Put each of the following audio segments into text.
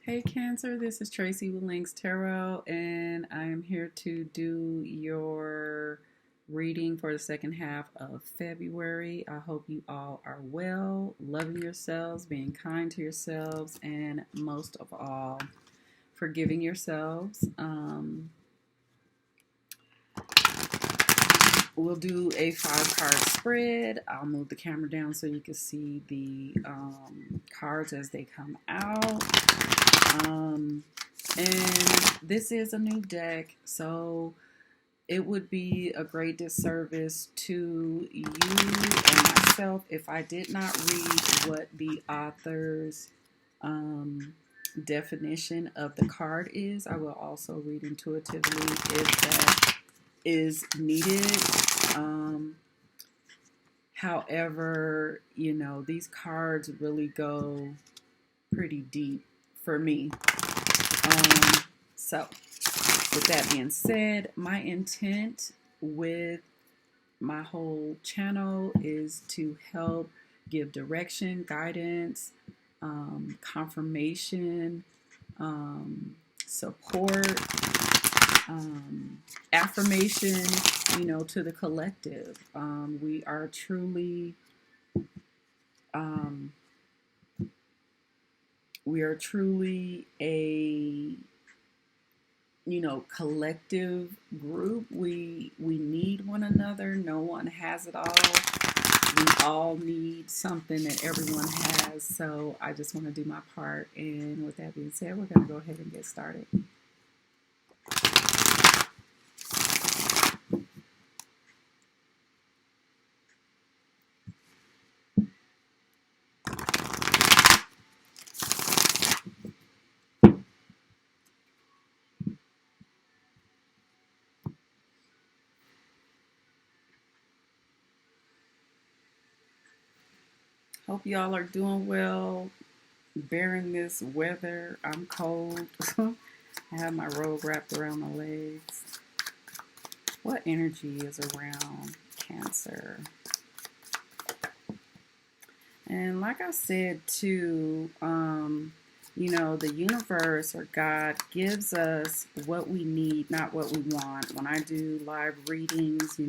Hey Cancer, this is Tracy with Links Tarot, and I am here to do your reading for the second half of February. I hope you all are well, loving yourselves, being kind to yourselves, and most of all, forgiving yourselves. We'll do a 5 card spread. I'll move the camera down so you can see the cards as they come out. And this is a new deck, so it would be a great disservice to you and myself if I did not read what the author's definition of the card is. I will also read intuitively if that is needed. However, these cards really go pretty deep for me. So, with that being said, my intent with my whole channel is to help give direction, guidance, confirmation, support, affirmation, to the collective. We are truly a collective group. We need one another. No one has it all. We all need something that everyone has. So I just want to do my part. And with that being said, we're going to go ahead and get started. Hope y'all are doing well, bearing this weather. I'm cold. I have my robe wrapped around my legs. What energy is around Cancer? And like I said too, the universe or God gives us what we need, not what we want. When I do live readings,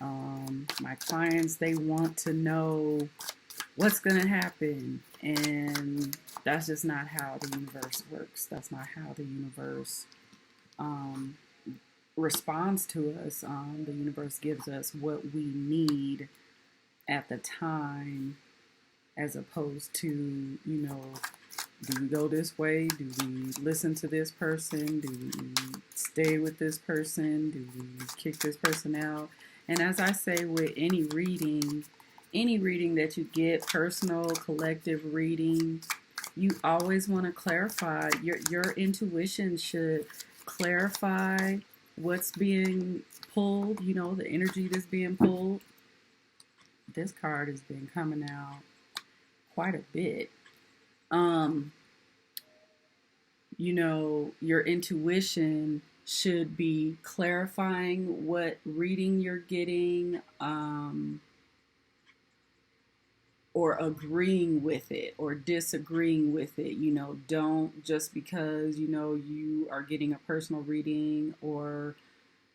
my clients, they want to know what's going to happen. And that's just not how the universe works. That's not how the universe responds to us. The universe gives us what we need at the time, as opposed to, do we go this way? Do we listen to this person? Do we stay with this person? Do we kick this person out? And as I say with any reading that you get, personal, collective reading, you always want to clarify. Your intuition should clarify what's being pulled, the energy that's being pulled. This card has been coming out quite a bit. Your intuition should be clarifying what reading you're getting, or agreeing with it or disagreeing with it. Don't just because, you are getting a personal reading or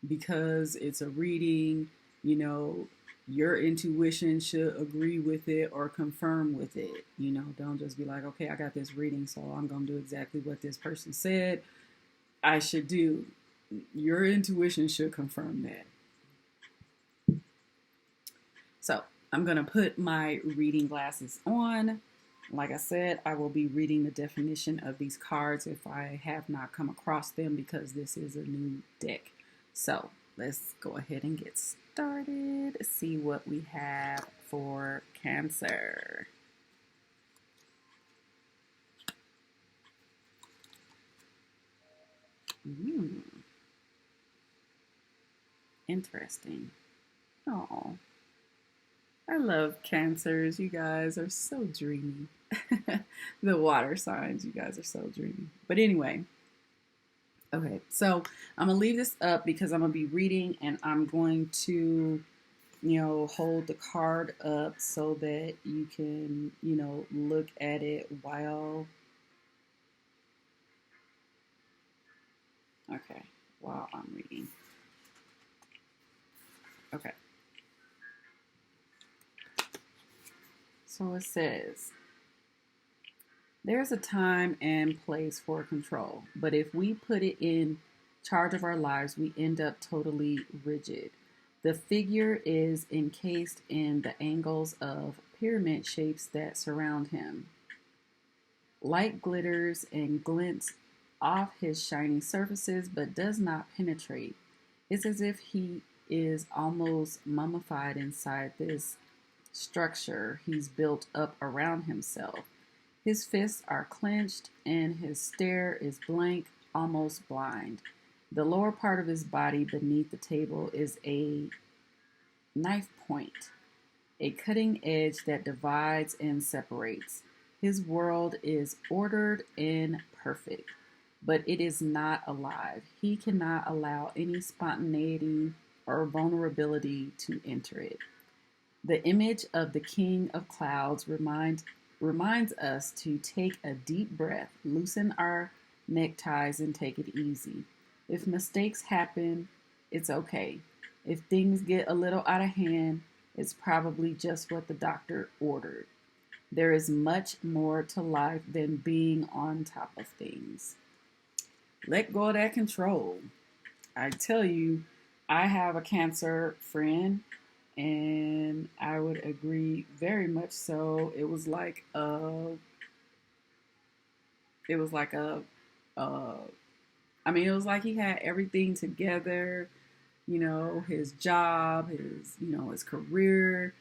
because it's a reading, your intuition should agree with it or confirm with it. Don't just be like, okay, I got this reading, so I'm going to do exactly what this person said I should do. Your intuition should confirm that. So I'm going to put my reading glasses on. Like I said, I will be reading the definition of these cards if I have not come across them, because this is a new deck. So let's go ahead and get started. See what we have for Cancer. Interesting. Oh, I love Cancers. You guys are so dreamy. The water signs, you guys are so dreamy. But anyway, okay, so I'm going to leave this up because I'm going to be reading, and I'm going to, hold the card up so that you can, look at it while Okay, while I'm reading. Okay. So it says, there's a time and place for control, but if we put it in charge of our lives, we end up totally rigid. The figure is encased in the angles of pyramid shapes that surround him. Light glitters and glints off his shiny surfaces but does not penetrate. It's as if he is almost mummified inside this structure he's built up around himself. His fists are clenched and his stare is blank, almost blind. The lower part of his body beneath the table is a knife point, a cutting edge that divides and separates. His world is ordered and perfect, but it is not alive. He cannot allow any spontaneity or vulnerability to enter it. The image of the King of Clouds reminds us to take a deep breath, loosen our neckties, and take it easy. If mistakes happen, it's okay. If things get a little out of hand, it's probably just what the doctor ordered. There is much more to life than being on top of things. Let go of that control. I tell you, I have a Cancer friend, and I would agree very much so. It was like a, uh, I mean, it was like he had everything together. You know, his job, his career,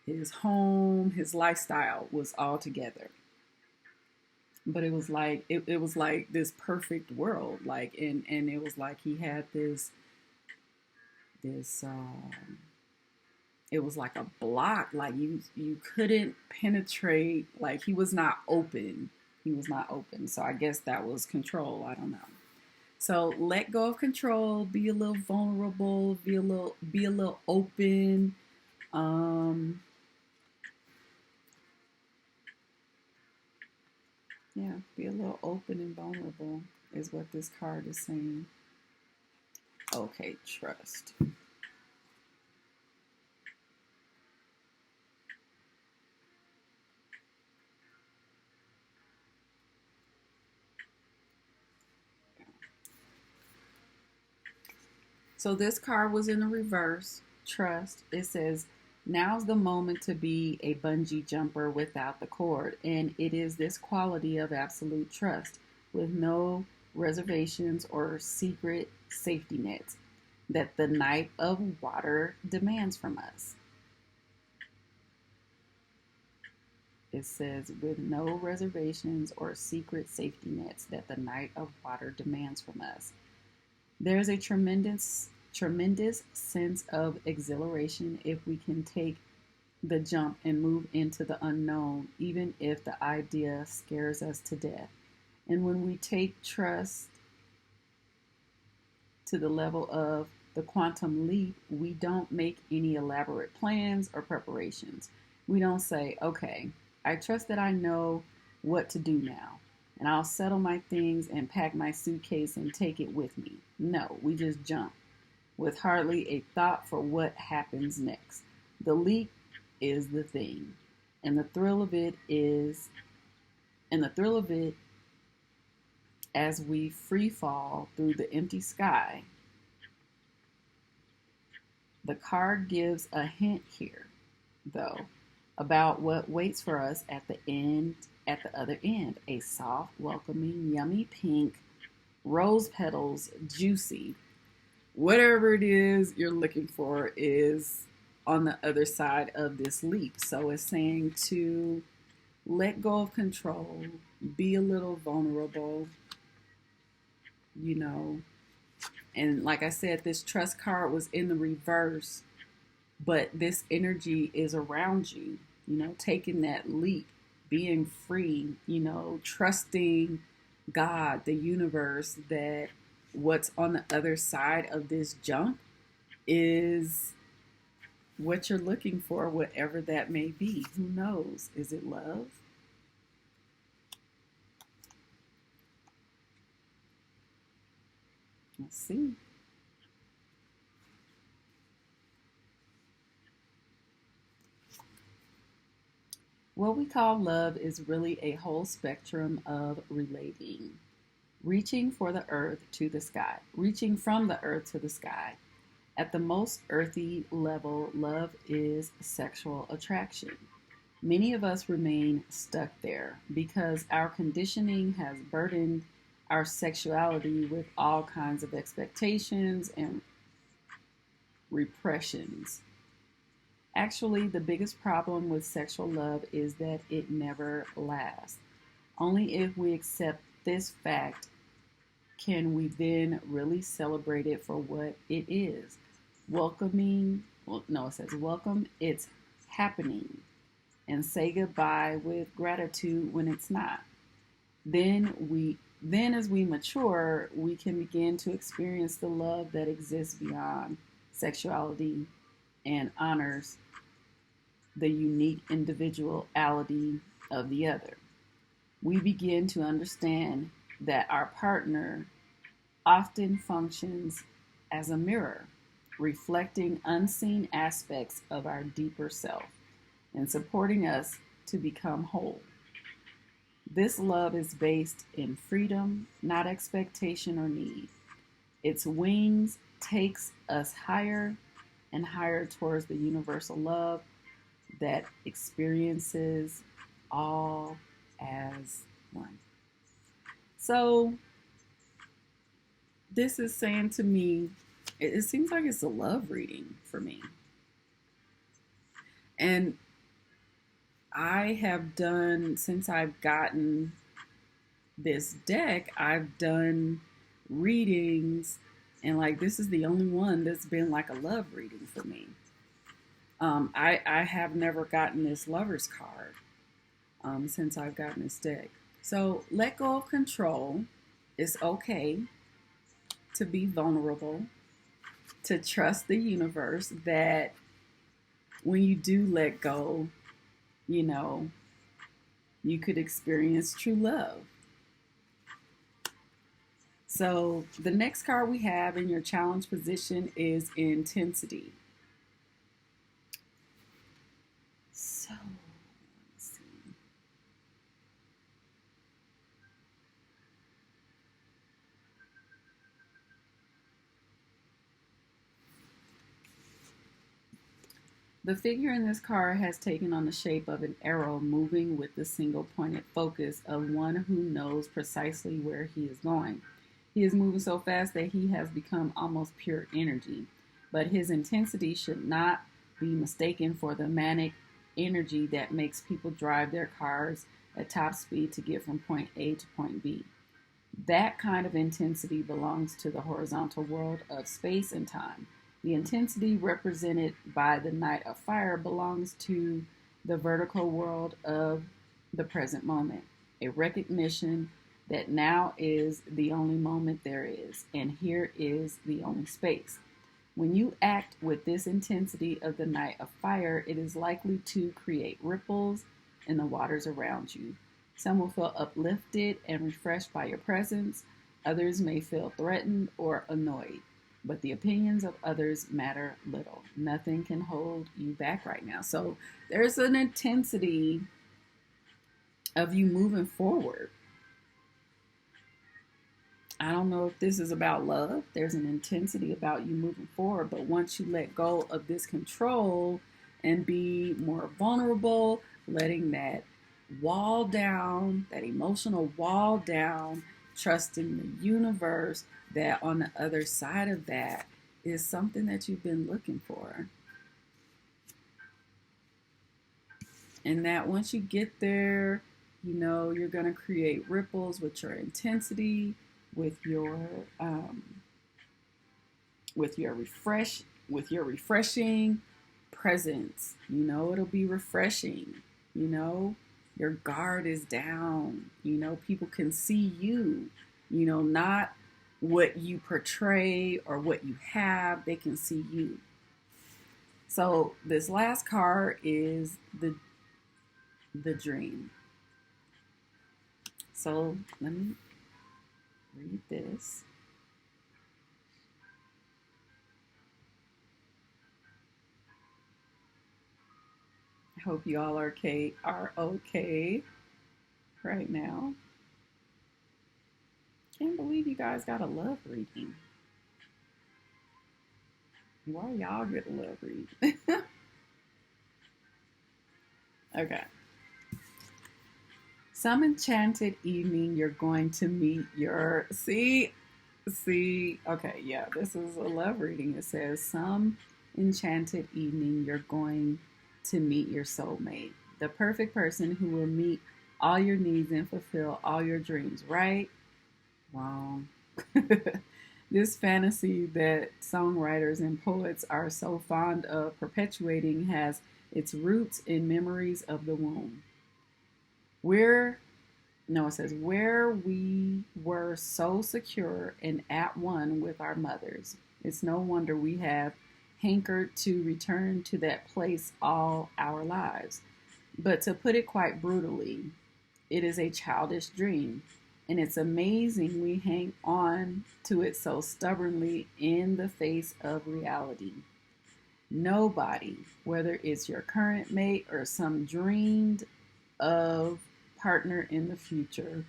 his home, his lifestyle was all together. But it was like this perfect world, like, and it was like he had this it was like a block, like you couldn't penetrate, like he was not open. So I guess that was control, I don't know. So let go of control, be a little vulnerable, be a little open. um yeah, be a little open and vulnerable is what this card is saying. Okay, trust. So this card was in the reverse. Trust. It says, now's the moment to be a bungee jumper without the cord. And it is this quality of absolute trust with no reservations or secret safety nets that the night of water demands from us. It says, with no reservations or secret safety nets that the night of water demands from us. There's a tremendous sense of exhilaration if we can take the jump and move into the unknown, even if the idea scares us to death. And when we take trust to the level of the quantum leap, we don't make any elaborate plans or preparations. We don't say, okay, I trust that I know what to do now, and I'll settle my things and pack my suitcase and take it with me. No, we just jump with hardly a thought for what happens next. The leap is the thing, and the thrill of it is, and the thrill of it as we free fall through the empty sky. The card gives a hint here, though, about what waits for us at the other end. A soft, welcoming, yummy pink, rose petals, juicy. Whatever it is you're looking for is on the other side of this leap. So it's saying to let go of control, be a little vulnerable, you know. And like I said, this trust card was in the reverse, but this energy is around you, taking that leap, being free, trusting God, the universe, that what's on the other side of this jump is what you're looking for, whatever that may be. Who knows? Is it love? Let's see. What we call love is really a whole spectrum of relating, reaching for the earth to the sky, reaching from the earth to the sky. At the most earthy level, love is sexual attraction. Many of us remain stuck there because our conditioning has burdened our sexuality with all kinds of expectations and repressions. Actually, the biggest problem with sexual love is that it never lasts. Only if we accept this fact can we then really celebrate it for what it is. Welcoming, well, no, it says welcome, it's happening, and say goodbye with gratitude when it's not. Then as we mature, we can begin to experience the love that exists beyond sexuality and honors the unique individuality of the other. We begin to understand that our partner often functions as a mirror, reflecting unseen aspects of our deeper self and supporting us to become whole. This love is based in freedom, not expectation or need. Its wings takes us higher and higher towards the universal love that experiences all as one. So this is saying to me, it seems like it's a love reading for me. And I have done, since I've gotten this deck, I've done readings, and like this is the only one that's been like a love reading for me. I have never gotten this lover's card since I've gotten this deck. So let go of control. It's okay to be vulnerable, to trust the universe that when you do let go, you know, you could experience true love. So the next card we have in your challenge position is intensity. So let's see. The figure in this card has taken on the shape of an arrow moving with the single pointed focus of one who knows precisely where he is going. He is moving so fast that he has become almost pure energy, but his intensity should not be mistaken for the manic energy that makes people drive their cars at top speed to get from point A to point B. That kind of intensity belongs to the horizontal world of space and time. The intensity represented by the Knight of Fire belongs to the vertical world of the present moment, a recognition that now is the only moment there is, and here is the only space. When you act with this intensity of the Knight of Fire, it is likely to create ripples in the waters around you. Some will feel uplifted and refreshed by your presence. Others may feel threatened or annoyed. But the opinions of others matter little. Nothing can hold you back right now. So there's an intensity of you moving forward. I don't know if this is about love. There's an intensity about you moving forward. But once you let go of this control and be more vulnerable, letting that wall down, that emotional wall down, trusting the universe that on the other side of that is something that you've been looking for. And that once you get there, you know, you're going to create ripples with your intensity, with your with your refreshing presence. You know, it'll be refreshing. You know, your guard is down. You know, people can see you. You know, not what you portray or what you have. They can see you. So this last card is the dream. So let me read this. I hope you all are okay right now. Can't believe you guys got a love reading. Why y'all get a love reading? Okay. Some enchanted evening you're going to meet your okay, yeah, this is a love reading. It says some enchanted evening you're going to meet your soulmate, the perfect person who will meet all your needs and fulfill all your dreams, right? Wrong. This fantasy that songwriters and poets are so fond of perpetuating has its roots in memories of the womb. We're no, it says, where we were so secure and at one with our mothers. It's no wonder we have hankered to return to that place all our lives. But to put it quite brutally, it is a childish dream, and it's amazing we hang on to it so stubbornly in the face of reality. Nobody, whether it's your current mate or some dreamed of partner in the future,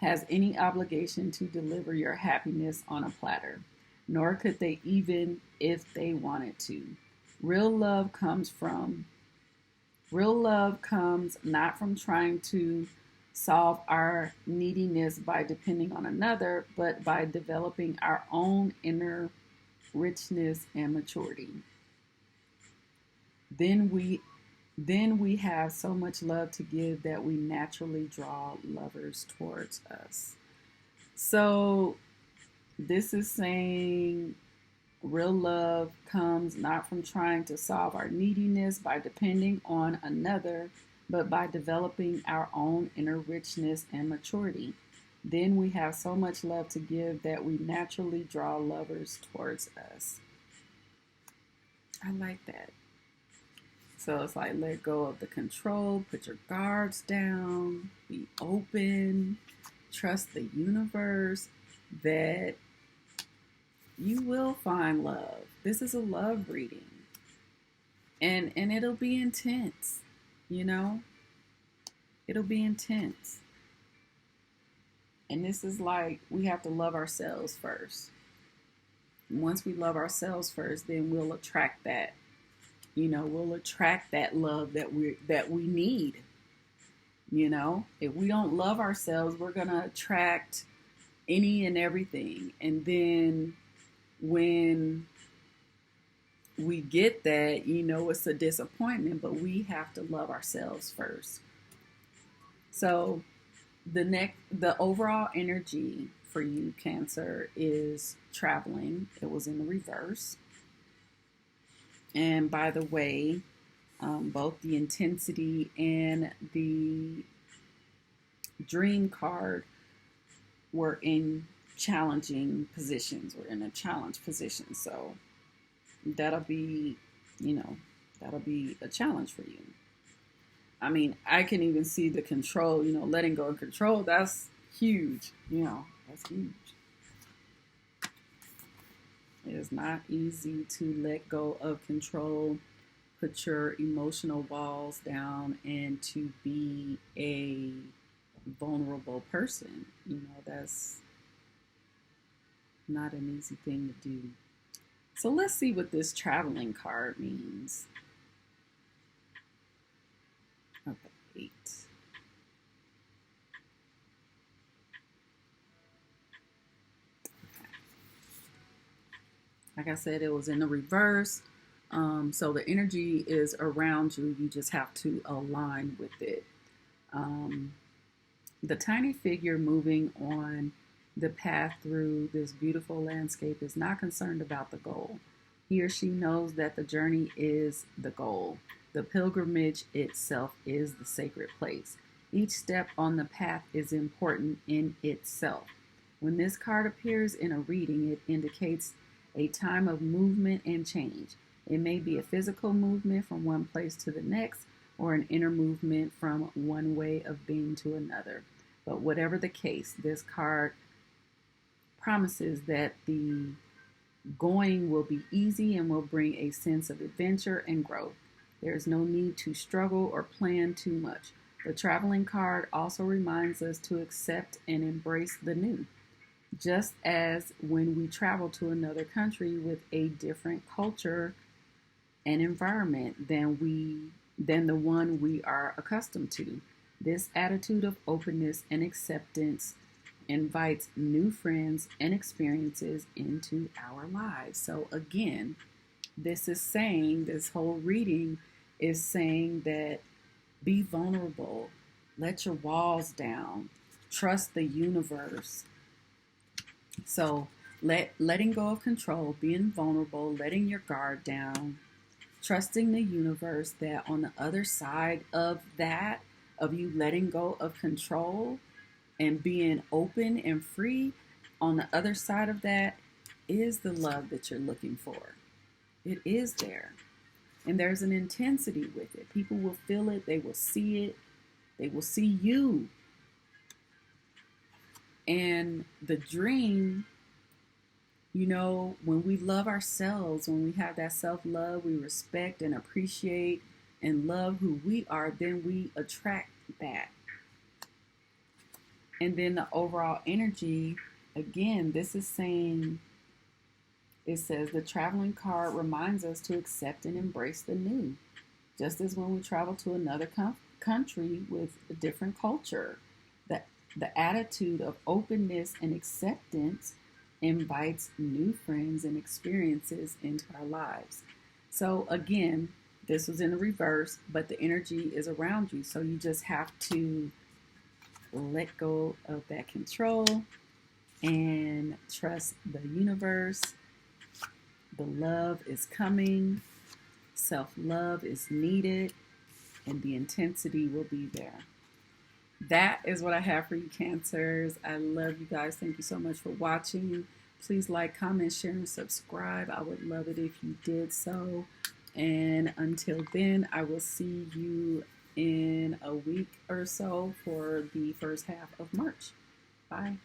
has any obligation to deliver your happiness on a platter, nor could they even if they wanted to. Real love comes from Real love comes not from trying to solve our neediness by depending on another, but by developing our own inner richness and maturity. Then we then we have so much love to give that we naturally draw lovers towards us. So this is saying real love comes not from trying to solve our neediness by depending on another, but by developing our own inner richness and maturity. Then we have so much love to give that we naturally draw lovers towards us. I like that. So it's like let go of the control, put your guards down, be open, trust the universe that you will find love. This is a love reading. And it'll be intense, you know? It'll be intense. And this is like we have to love ourselves first. And once we love ourselves first, then we'll attract that. We'll attract that love that we need. If we don't love ourselves, we're gonna attract any and everything. And then when we get that, it's a disappointment, but we have to love ourselves first. So the overall energy for you, Cancer, is traveling. It was in the reverse. And by the way, both the intensity and the dream card were in challenging positions. We're in a challenge position. So that'll be, that'll be a challenge for you. I mean, I can even see the control, letting go of control. That's huge. That's huge. It is not easy to let go of control, put your emotional walls down, and to be a vulnerable person. That's not an easy thing to do. So let's see what this traveling card means. Okay, 8. Like I said, it was in the reverse. So the energy is around you. You just have to align with it. The tiny figure moving on the path through this beautiful landscape is not concerned about the goal. He or she knows that the journey is the goal. The pilgrimage itself is the sacred place. Each step on the path is important in itself. When this card appears in a reading, it indicates a time of movement and change. It may be a physical movement from one place to the next, or an inner movement from one way of being to another. But whatever the case, this card promises that the going will be easy and will bring a sense of adventure and growth. There is no need to struggle or plan too much. The traveling card also reminds us to accept and embrace the new, just as when we travel to another country with a different culture and environment than the one we are accustomed to. This attitude of openness and acceptance invites new friends and experiences into our lives. So again, this whole reading is saying that be vulnerable, let your walls down, trust the universe. So letting go of control, being vulnerable, letting your guard down, trusting the universe that on the other side of that, of you letting go of control and being open and free, on the other side of that is the love that you're looking for. It is there. And there's an intensity with it. People will feel it, they will see it, they will see you. And the dream, when we love ourselves, when we have that self love, we respect and appreciate and love who we are, then we attract that. And then the overall energy, again, this is saying, it says the traveling card reminds us to accept and embrace the new, just as when we travel to another country with a different culture. The attitude of openness and acceptance invites new friends and experiences into our lives. So again, this was in the reverse, but the energy is around you. So you just have to let go of that control and trust the universe. The love is coming. Self-love is needed, and the intensity will be there. That is what I have for you, Cancers. I love you guys. Thank you so much for watching. Please like, comment, share, and subscribe. I would love it if you did so. And until then, I will see you in a week or so for the first half of March. Bye.